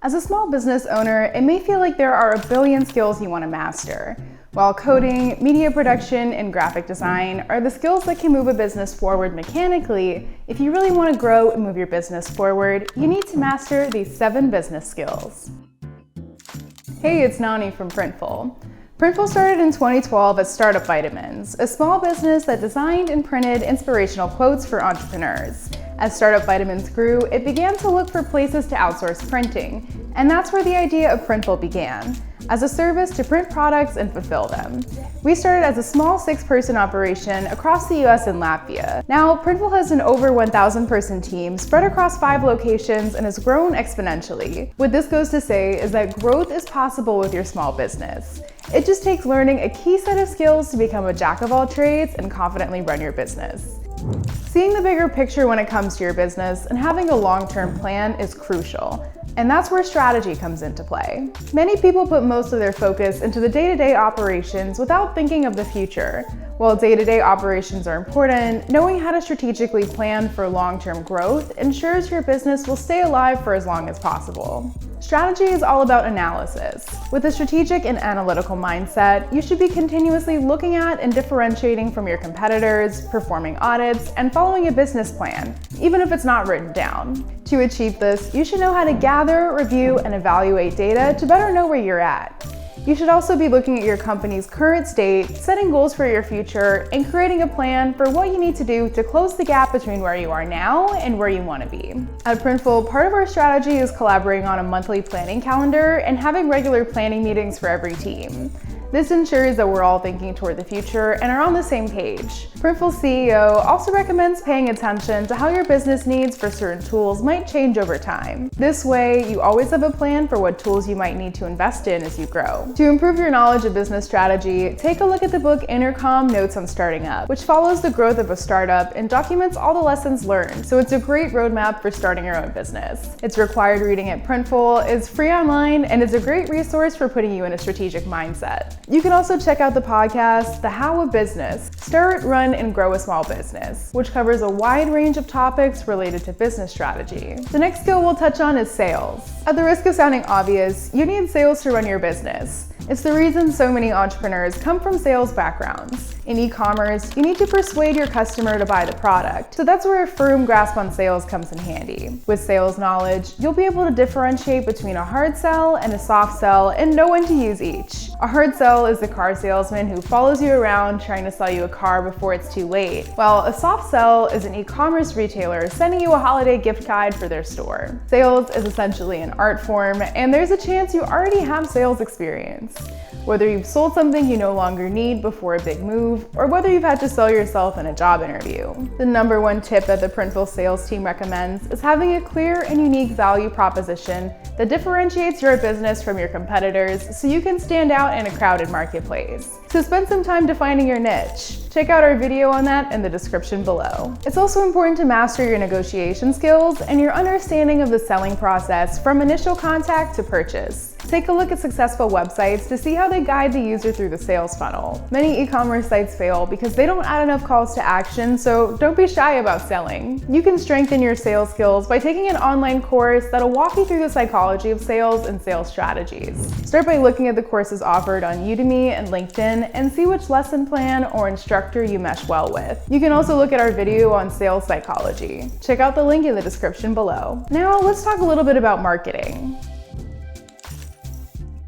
As a small business owner, it may feel like there are a billion skills you want to master. While coding, media production, and graphic design are the skills that can move a business forward mechanically, if you really want to grow and move your business forward, you need to master these 7 business skills. Hey, it's Nani from Printful. Printful started in 2012 as Startup Vitamins, a small business that designed and printed inspirational quotes for entrepreneurs. As Startup Vitamins grew, it began to look for places to outsource printing, and that's where the idea of Printful began, as a service to print products and fulfill them. We started as a small 6-person operation across the US and Latvia. Now, Printful has an over 1,000-person team spread across 5 locations and has grown exponentially. What this goes to say is that growth is possible with your small business. It just takes learning a key set of skills to become a jack of all trades and confidently run your business. Seeing the bigger picture when it comes to your business and having a long-term plan is crucial, and that's where strategy comes into play. Many people put most of their focus into the day-to-day operations without thinking of the future. While day-to-day operations are important, knowing how to strategically plan for long-term growth ensures your business will stay alive for as long as possible. Strategy is all about analysis. With a strategic and analytical mindset, you should be continuously looking at and differentiating from your competitors, performing audits, and following a business plan, even if it's not written down. To achieve this, you should know how to gather, review, and evaluate data to better know where you're at. You should also be looking at your company's current state, setting goals for your future, and creating a plan for what you need to do to close the gap between where you are now and where you want to be. At Printful, part of our strategy is collaborating on a monthly planning calendar and having regular planning meetings for every team. This ensures that we're all thinking toward the future and are on the same page. Printful's CEO also recommends paying attention to how your business needs for certain tools might change over time. This way, you always have a plan for what tools you might need to invest in as you grow. To improve your knowledge of business strategy, take a look at the book Intercom Notes on Starting Up, which follows the growth of a startup and documents all the lessons learned, so it's a great roadmap for starting your own business. It's required reading at Printful, it's free online, and it's a great resource for putting you in a strategic mindset. You can also check out the podcast, The How of Business, Start, Run, and Grow a Small Business, which covers a wide range of topics related to business strategy. The next skill we'll touch on is sales. At the risk of sounding obvious, you need sales to run your business. It's the reason so many entrepreneurs come from sales backgrounds. In e-commerce, you need to persuade your customer to buy the product, so that's where a firm grasp on sales comes in handy. With sales knowledge, you'll be able to differentiate between a hard sell and a soft sell and know when to use each. A hard sell is the car salesman who follows you around trying to sell you a car before it's too late, while a soft sell is an e-commerce retailer sending you a holiday gift guide for their store. Sales is essentially an art form, and there's a chance you already have sales experience. Whether you've sold something you no longer need before a big move, or whether you've had to sell yourself in a job interview. The number 1 tip that the Printful sales team recommends is having a clear and unique value proposition that differentiates your business from your competitors so you can stand out in a crowded marketplace. So spend some time defining your niche. Check out our video on that in the description below. It's also important to master your negotiation skills and your understanding of the selling process from initial contact to purchase. Take a look at successful websites to see how they guide the user through the sales funnel. Many e-commerce sites fail because they don't add enough calls to action, so don't be shy about selling. You can strengthen your sales skills by taking an online course that'll walk you through the psychology of sales and sales strategies. Start by looking at the courses offered on Udemy and LinkedIn and see which lesson plan or instructor you mesh well with. You can also look at our video on sales psychology. Check out the link in the description below. Now let's talk a little bit about marketing.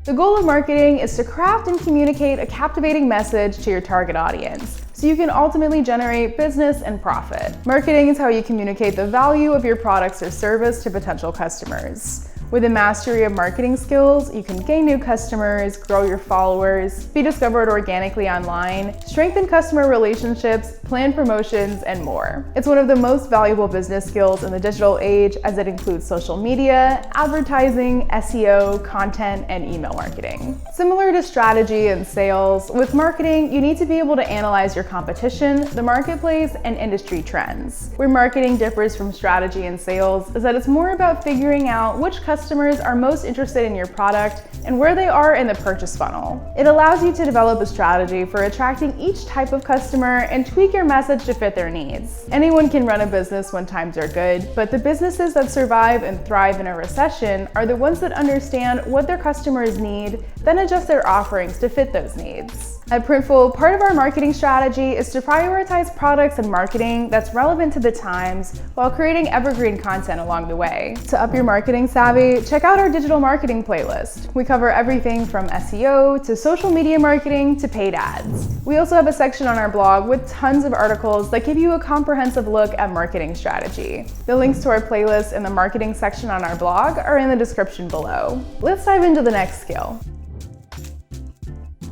The goal of marketing is to craft and communicate a captivating message to your target audience, so you can ultimately generate business and profit. Marketing is how you communicate the value of your products or service to potential customers. With a mastery of marketing skills, you can gain new customers, grow your followers, be discovered organically online, strengthen customer relationships, plan promotions, and more. It's one of the most valuable business skills in the digital age, as it includes social media, advertising, SEO, content, and email marketing. Similar to strategy and sales, with marketing, you need to be able to analyze your competition, the marketplace, and industry trends. Where marketing differs from strategy and sales is that it's more about figuring out which customers customers are most interested in your product and where they are in the purchase funnel. It allows you to develop a strategy for attracting each type of customer and tweak your message to fit their needs. Anyone can run a business when times are good, but the businesses that survive and thrive in a recession are the ones that understand what their customers need, then adjust their offerings to fit those needs. At Printful, part of our marketing strategy is to prioritize products and marketing that's relevant to the times while creating evergreen content along the way. To up your marketing savvy, check out our digital marketing playlist. We cover everything from SEO to social media marketing to paid ads. We also have a section on our blog with tons of articles that give you a comprehensive look at marketing strategy. The links to our playlist in the marketing section on our blog are in the description below. Let's dive into the next skill.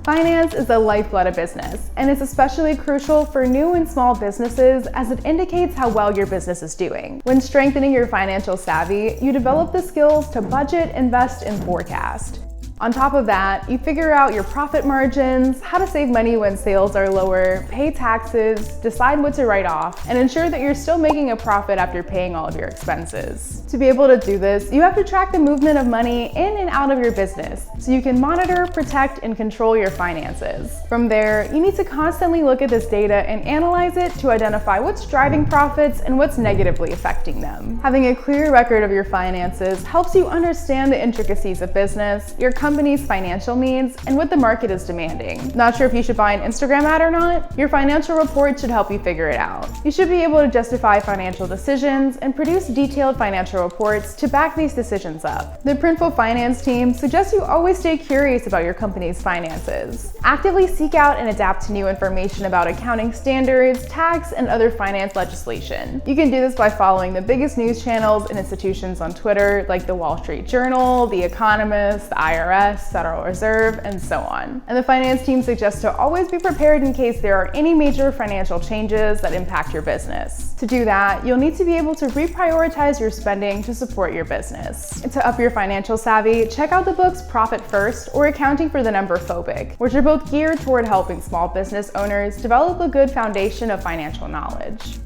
Finance is the lifeblood of business, and it's especially crucial for new and small businesses as it indicates how well your business is doing. When strengthening your financial savvy, you develop the skills to budget, invest, and forecast. On top of that, you figure out your profit margins, how to save money when sales are lower, pay taxes, decide what to write off, and ensure that you're still making a profit after paying all of your expenses. To be able to do this, you have to track the movement of money in and out of your business, so you can monitor, protect, and control your finances. From there, you need to constantly look at this data and analyze it to identify what's driving profits and what's negatively affecting them. Having a clear record of your finances helps you understand the intricacies of business, your company's financial needs, and what the market is demanding. Not sure if you should buy an Instagram ad or not? Your financial report should help you figure it out. You should be able to justify financial decisions and produce detailed financial reports to back these decisions up. The Printful finance team suggests you always stay curious about your company's finances. Actively seek out and adapt to new information about accounting standards, tax, and other finance legislation. You can do this by following the biggest news channels and institutions on Twitter, like the Wall Street Journal, the Economist, the IRS, Federal Reserve, and so on. And the finance team suggests to always be prepared in case there are any major financial changes that impact your business. To do that, you'll need to be able to reprioritize your spending to support your business. And to up your financial savvy, check out the books Profit First or Accounting for the Number Phobic, which are both geared toward helping small business owners develop a good foundation of financial knowledge.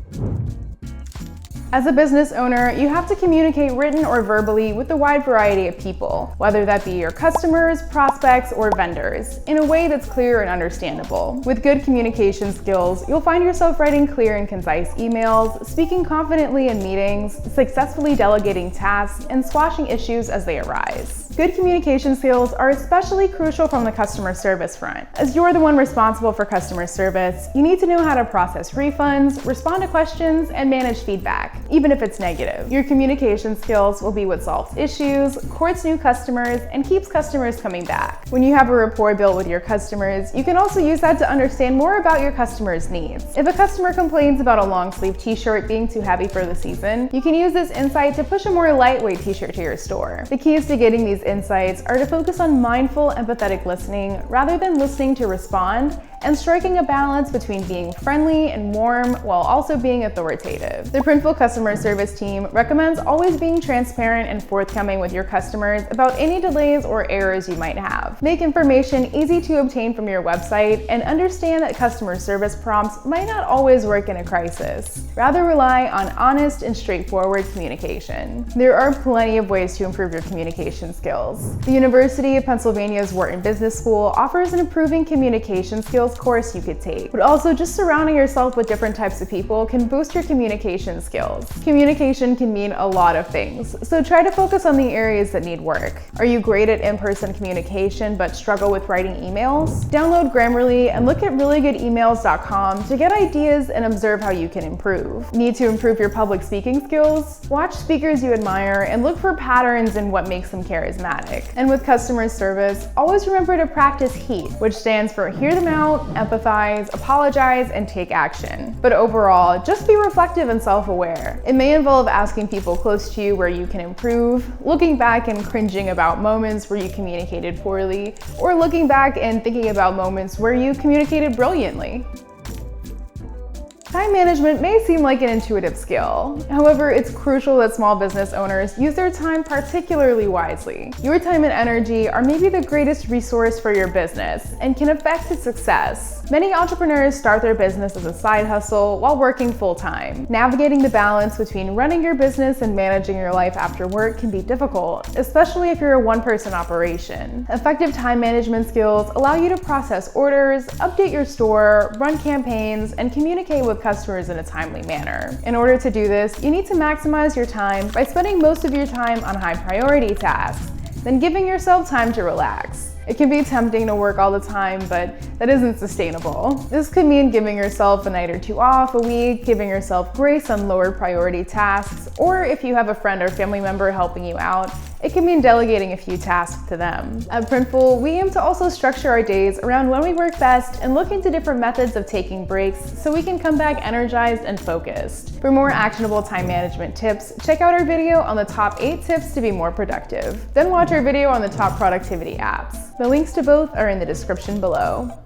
As a business owner, you have to communicate written or verbally with a wide variety of people, whether that be your customers, prospects, or vendors, in a way that's clear and understandable. With good communication skills, you'll find yourself writing clear and concise emails, speaking confidently in meetings, successfully delegating tasks, and squashing issues as they arise. Good communication skills are especially crucial from the customer service front. As you're the one responsible for customer service, you need to know how to process refunds, respond to questions, and manage feedback, even if it's negative. Your communication skills will be what solves issues, courts new customers, and keeps customers coming back. When you have a rapport built with your customers, you can also use that to understand more about your customers' needs. If a customer complains about a long sleeve t-shirt being too heavy for the season, you can use this insight to push a more lightweight t-shirt to your store. The keys to getting these insights are to focus on mindful, empathetic listening rather than listening to respond, and striking a balance between being friendly and warm while also being authoritative. The Printful customer service team recommends always being transparent and forthcoming with your customers about any delays or errors you might have. Make information easy to obtain from your website and understand that customer service prompts might not always work in a crisis. Rather rely on honest and straightforward communication. There are plenty of ways to improve your communication skills. The University of Pennsylvania's Wharton Business School offers an Improving Communication Skills course you could take, but also just surrounding yourself with different types of people can boost your communication skills. Communication can mean a lot of things, so try to focus on the areas that need work. Are you great at in-person communication but struggle with writing emails? Download Grammarly and look at reallygoodemails.com to get ideas and observe how you can improve. Need to improve your public speaking skills? Watch speakers you admire and look for patterns in what makes them charismatic. And with customer service, always remember to practice HEAT, which stands for hear them out, empathize, apologize, and take action. But overall, just be reflective and self-aware. It may involve asking people close to you where you can improve, looking back and cringing about moments where you communicated poorly, or looking back and thinking about moments where you communicated brilliantly. Time management may seem like an intuitive skill. However, it's crucial that small business owners use their time particularly wisely. Your time and energy are maybe the greatest resource for your business and can affect its success. Many entrepreneurs start their business as a side hustle while working full-time. Navigating the balance between running your business and managing your life after work can be difficult, especially if you're a one-person operation. Effective time management skills allow you to process orders, update your store, run campaigns, and communicate with customers in a timely manner. In order to do this, you need to maximize your time by spending most of your time on high-priority tasks, then giving yourself time to relax. It can be tempting to work all the time, but that isn't sustainable. This could mean giving yourself a night or two off a week, giving yourself grace on lower priority tasks, or if you have a friend or family member helping you out, it can mean delegating a few tasks to them. At Printful, we aim to also structure our days around when we work best and look into different methods of taking breaks so we can come back energized and focused. For more actionable time management tips, check out our video on the top 8 tips to be more productive. Then watch our video on the top productivity apps. The links to both are in the description below.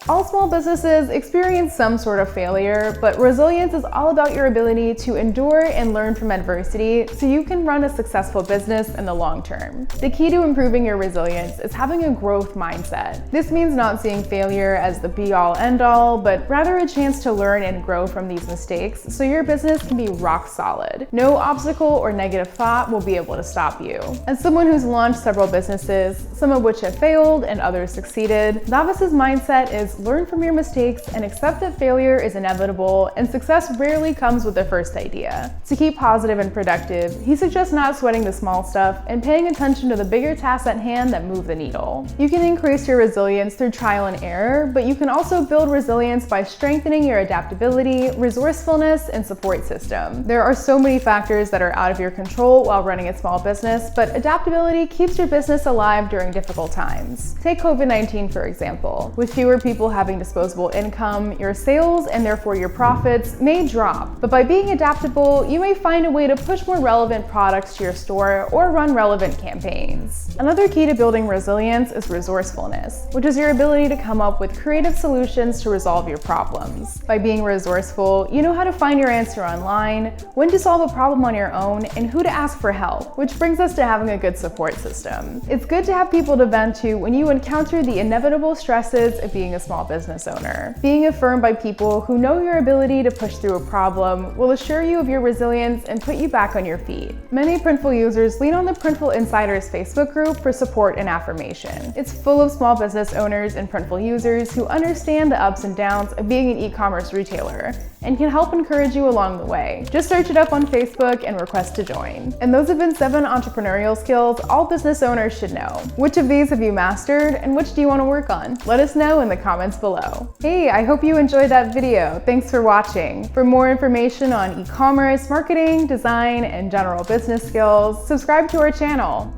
All small businesses experience some sort of failure, but resilience is all about your ability to endure and learn from adversity so you can run a successful business in the long term. The key to improving your resilience is having a growth mindset. This means not seeing failure as the be-all end-all, but rather a chance to learn and grow from these mistakes so your business can be rock solid. No obstacle or negative thought will be able to stop you. As someone who's launched several businesses, some of which have failed and others succeeded, Navis's mindset is learn from your mistakes and accept that failure is inevitable and success rarely comes with the first idea. To keep positive and productive, he suggests not sweating the small stuff and paying attention to the bigger tasks at hand that move the needle. You can increase your resilience through trial and error, but you can also build resilience by strengthening your adaptability, resourcefulness, and support system. There are so many factors that are out of your control while running a small business, but adaptability keeps your business alive during difficult times. Take COVID-19 for example. With fewer people having disposable income, your sales and therefore your profits may drop. But by being adaptable, you may find a way to push more relevant products to your store or run relevant campaigns. Another key to building resilience is resourcefulness, which is your ability to come up with creative solutions to resolve your problems. By being resourceful, you know how to find your answer online, when to solve a problem on your own, and who to ask for help, which brings us to having a good support system. It's good to have people to vent to when you encounter the inevitable stresses of being a small business owner. Being affirmed by people who know your ability to push through a problem will assure you of your resilience and put you back on your feet. Many Printful users lean on the Printful Insiders Facebook group for support and affirmation. It's full of small business owners and Printful users who understand the ups and downs of being an e-commerce retailer and can help encourage you along the way. Just search it up on Facebook and request to join. And those have been 7 entrepreneurial skills all business owners should know. Which of these have you mastered and which do you want to work on? Let us know in the comments below. Hey, I hope you enjoyed that video. Thanks for watching. For more information on e-commerce, marketing, design, and general business skills, subscribe to our channel.